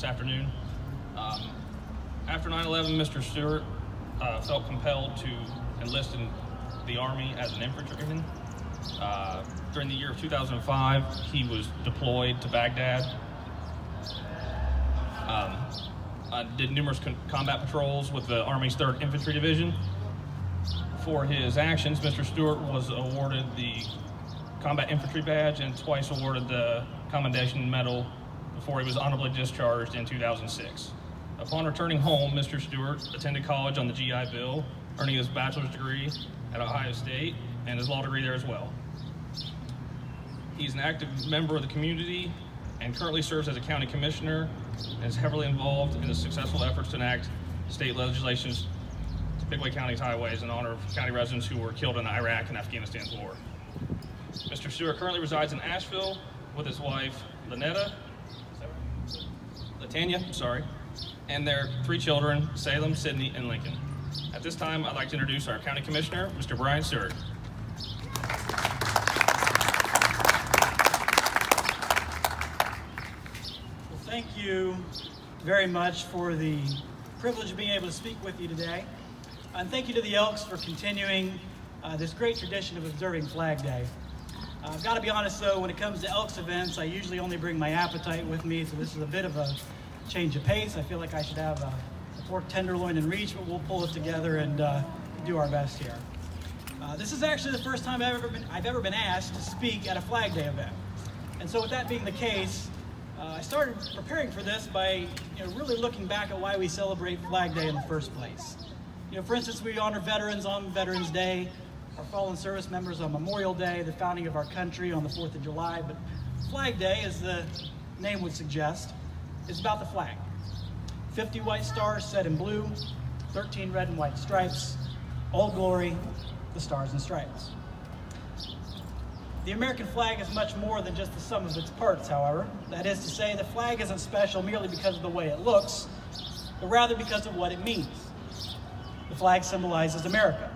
afternoon. After 9/11, Mr. Stewart felt compelled to enlist in the Army as an infantryman. During the year of 2005, he was deployed to Baghdad, did numerous combat patrols with the Army's 3rd Infantry Division. For his actions, Mr. Stewart was awarded the Combat Infantry Badge and twice awarded the Commendation Medal before he was honorably discharged in 2006. Upon returning home, Mr. Stewart attended college on the GI Bill, earning his bachelor's degree at Ohio State and his law degree there as well. He's an active member of the community and currently serves as a county commissioner and is heavily involved in the successful efforts to enact state legislations to Pickaway County's highways in honor of county residents who were killed in the Iraq and Afghanistan's war. Mr. Stewart currently resides in Asheville with his wife, Latanya, and their 3 children, Salem, Sydney, and Lincoln. At this time, I'd like to introduce our county commissioner, Mr. Brian Stewart. Well, thank you very much for the privilege of being able to speak with you today. And thank you to the Elks for continuing this great tradition of observing Flag Day. I've got to be honest though, when it comes to Elks events, I usually only bring my appetite with me, so this is a bit of a change of pace. I feel like I should have a pork tenderloin in reach, but we'll pull it together and do our best here. This is actually the first time I've ever been asked to speak at a Flag Day event. And so with that being the case, I started preparing for this by really looking back at why we celebrate Flag Day in the first place. For instance, we honor veterans on Veterans Day, our fallen service members on Memorial Day, the founding of our country on the 4th of July. But Flag Day, as the name would suggest, is about the flag. 50 white stars set in blue, 13 red and white stripes, Old Glory, the Stars and Stripes. The American flag is much more than just the sum of its parts, however. That is to say, the flag isn't special merely because of the way it looks, but rather because of what it means. The flag symbolizes America.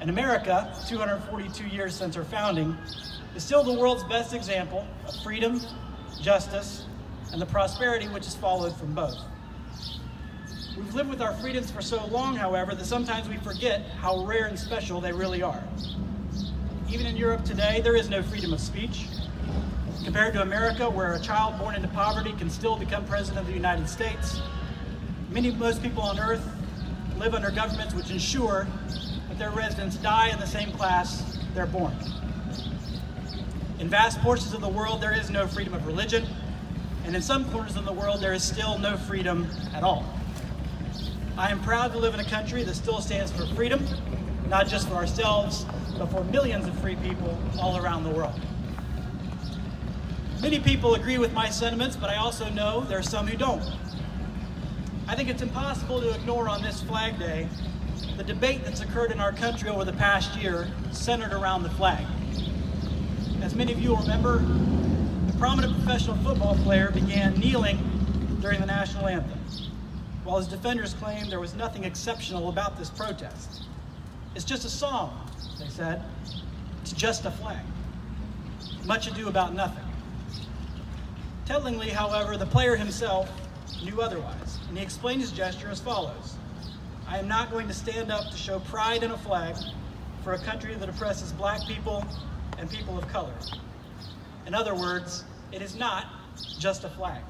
And America, 242 years since our founding, is still the world's best example of freedom, justice, and the prosperity which has followed from both. We've lived with our freedoms for so long, however, that sometimes we forget how rare and special they really are. Even in Europe today, there is no freedom of speech. Compared to America, where a child born into poverty can still become president of the United States, most people on earth live under governments which ensure that their residents die in the same class they're born. In vast portions of the world, there is no freedom of religion, and in some corners of the world, there is still no freedom at all. I am proud to live in a country that still stands for freedom, not just for ourselves, but for millions of free people all around the world. Many people agree with my sentiments, but I also know there are some who don't. I think it's impossible to ignore on this Flag Day the debate that's occurred in our country over the past year centered around the flag. As many of you will remember, the prominent professional football player began kneeling during the national anthem, while his defenders claimed there was nothing exceptional about this protest. It's just a song, they said. It's just a flag. Much ado about nothing. Tellingly, however, the player himself knew otherwise, and he explained his gesture as follows: I am not going to stand up to show pride in a flag for a country that oppresses black people and people of color. In other words, it is not just a flag.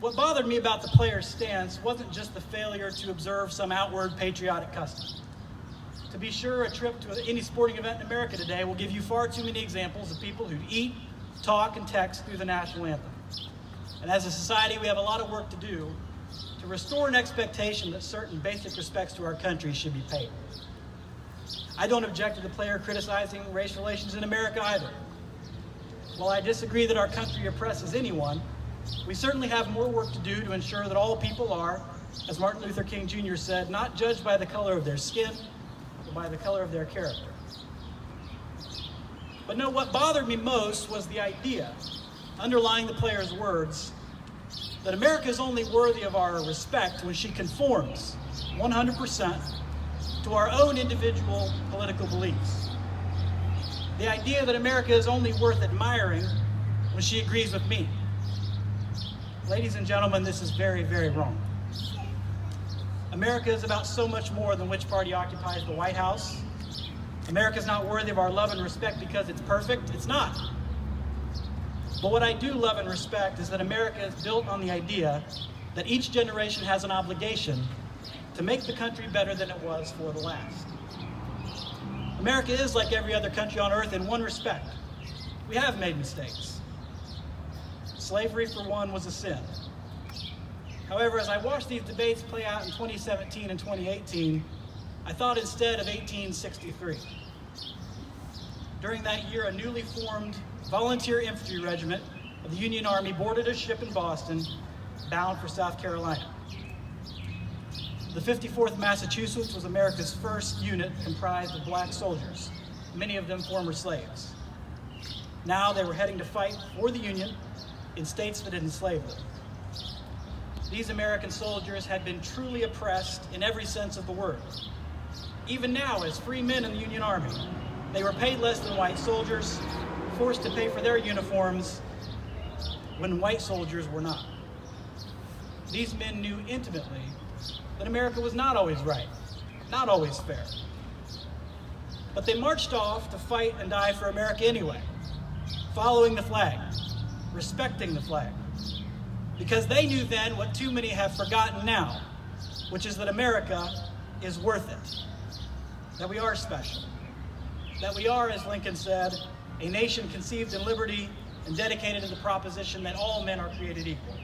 What bothered me about the player's stance wasn't just the failure to observe some outward patriotic custom. To be sure, a trip to any sporting event in America today will give you far too many examples of people who eat, talk, and text through the national anthem. And as a society, we have a lot of work to do to restore an expectation that certain basic respects to our country should be paid. I don't object to the player criticizing race relations in America either. While I disagree that our country oppresses anyone, we certainly have more work to do to ensure that all people are, as Martin Luther King Jr. said, not judged by the color of their skin, but by the color of their character. But no, what bothered me most was the idea underlying the player's words that America is only worthy of our respect when she conforms 100% to our own individual political beliefs. The idea that America is only worth admiring when she agrees with me. Ladies and gentlemen, this is very, very wrong. America is about so much more than which party occupies the White House. America is not worthy of our love and respect because it's perfect. It's not. But what I do love and respect is that America is built on the idea that each generation has an obligation to make the country better than it was for the last. America is like every other country on earth in one respect. We have made mistakes. Slavery, for one, was a sin. However, as I watched these debates play out in 2017 and 2018, I thought instead of 1863. During that year, a newly formed volunteer infantry regiment of the Union Army boarded a ship in Boston, bound for South Carolina. The 54th Massachusetts was America's first unit comprised of black soldiers, many of them former slaves. Now they were heading to fight for the Union in states that had enslaved them. These American soldiers had been truly oppressed in every sense of the word. Even now, as free men in the Union Army, they were paid less than white soldiers, forced to pay for their uniforms when white soldiers were not. These men knew intimately that America was not always right, not always fair. But they marched off to fight and die for America anyway, following the flag, respecting the flag, because they knew then what too many have forgotten now, which is that America is worth it, that we are special, that we are, as Lincoln said, a nation conceived in liberty and dedicated to the proposition that all men are created equal,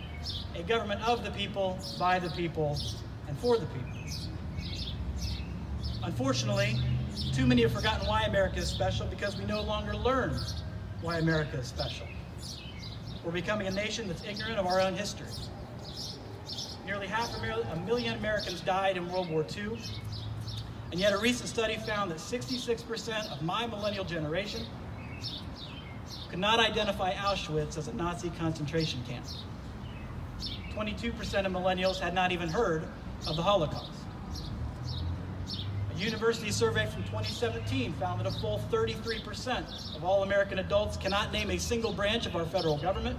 a government of the people, by the people, and for the people. Unfortunately, too many have forgotten why America is special because we no longer learn why America is special. We're becoming a nation that's ignorant of our own history. Nearly a million Americans died in World War II, and yet a recent study found that 66% of my millennial generation could not identify Auschwitz as a Nazi concentration camp. 22% of millennials had not even heard of the Holocaust. A university survey from 2017 found that a full 33% of all American adults cannot name a single branch of our federal government,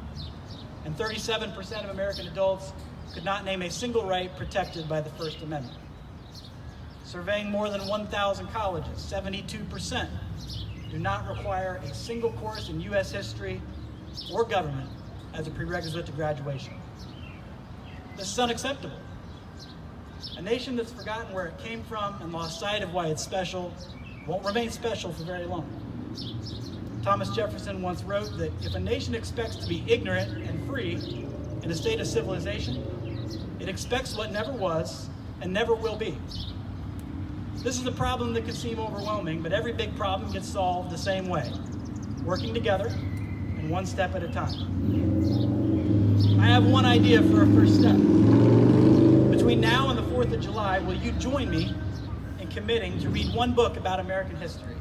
and 37% of American adults could not name a single right protected by the First Amendment. Surveying more than 1,000 colleges, 72% do not require a single course in U.S. history or government as a prerequisite to graduation. This is unacceptable. A nation that's forgotten where it came from and lost sight of why it's special won't remain special for very long. Thomas Jefferson once wrote that if a nation expects to be ignorant and free in a state of civilization, it expects what never was and never will be. This is a problem that could seem overwhelming, but every big problem gets solved the same way, working together and one step at a time. I have one idea for a first step. Between now and the 4th of July, will you join me in committing to read one book about American history?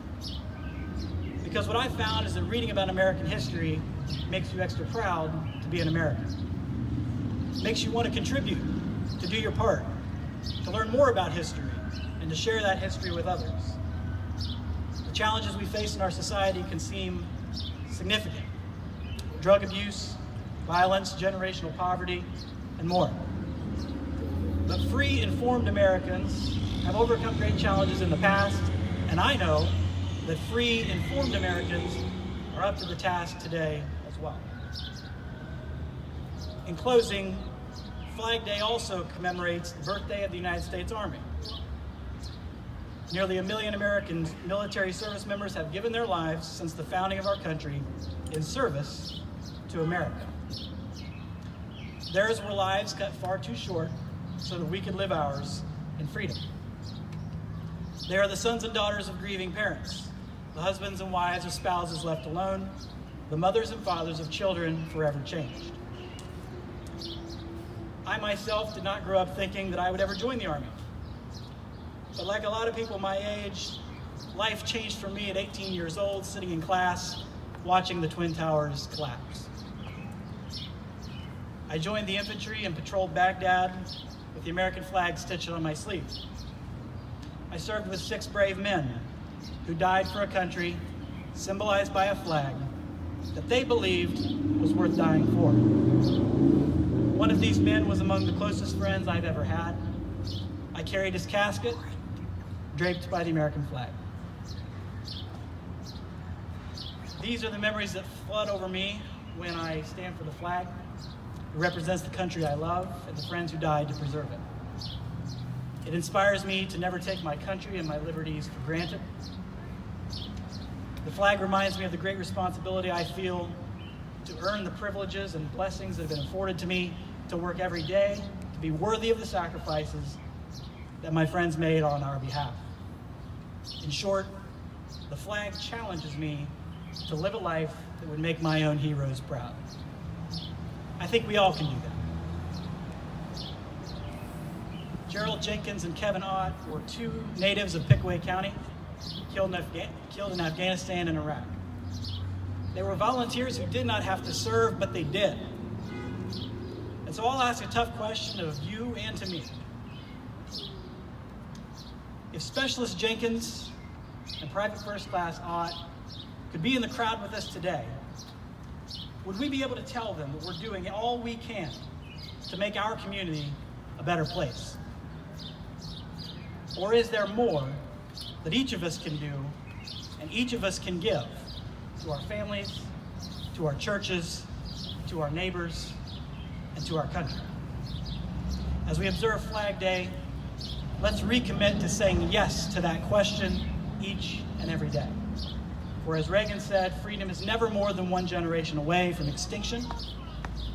Because what I found is that reading about American history makes you extra proud to be an American. Makes you want to contribute, to do your part, to learn more about history, and to share that history with others. The challenges we face in our society can seem significant. Drug abuse, violence, generational poverty, and more. But free, informed Americans have overcome great challenges in the past, and I know that free, informed Americans are up to the task today as well. In closing, Flag Day also commemorates the birthday of the United States Army. Nearly 1 million American military service members have given their lives since the founding of our country in service to America. Theirs were lives cut far too short so that we could live ours in freedom. They are the sons and daughters of grieving parents, the husbands and wives of spouses left alone, the mothers and fathers of children forever changed. I myself did not grow up thinking that I would ever join the Army. But like a lot of people my age, life changed for me at 18 years old, sitting in class, watching the Twin Towers collapse. I joined the infantry and patrolled Baghdad with the American flag stitched on my sleeve. I served with 6 brave men who died for a country symbolized by a flag that they believed was worth dying for. One of these men was among the closest friends I've ever had. I carried his casket, draped by the American flag. These are the memories that flood over me when I stand for the flag. It represents the country I love and the friends who died to preserve it. It inspires me to never take my country and my liberties for granted. The flag reminds me of the great responsibility I feel to earn the privileges and blessings that have been afforded to me, to work every day, to be worthy of the sacrifices that my friends made on our behalf. In short, the flag challenges me to live a life that would make my own heroes proud. I think we all can do that. Gerald Jenkins and Kevin Ott were two natives of Pickaway County, killed in Afghanistan and Iraq. They were volunteers who did not have to serve, but they did. And so I'll ask a tough question of you and to me. If Specialist Jenkins and Private First Class Ott could be in the crowd with us today, would we be able to tell them that we're doing all we can to make our community a better place? Or is there more that each of us can do and each of us can give to our families, to our churches, to our neighbors, and to our country? As we observe Flag Day, let's recommit to saying yes to that question each and every day. For as Reagan said, freedom is never more than one generation away from extinction.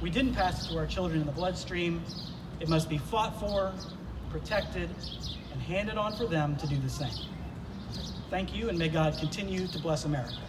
We didn't pass it to our children in the bloodstream. It must be fought for, protected, and handed on for them to do the same. Thank you, and may God continue to bless America.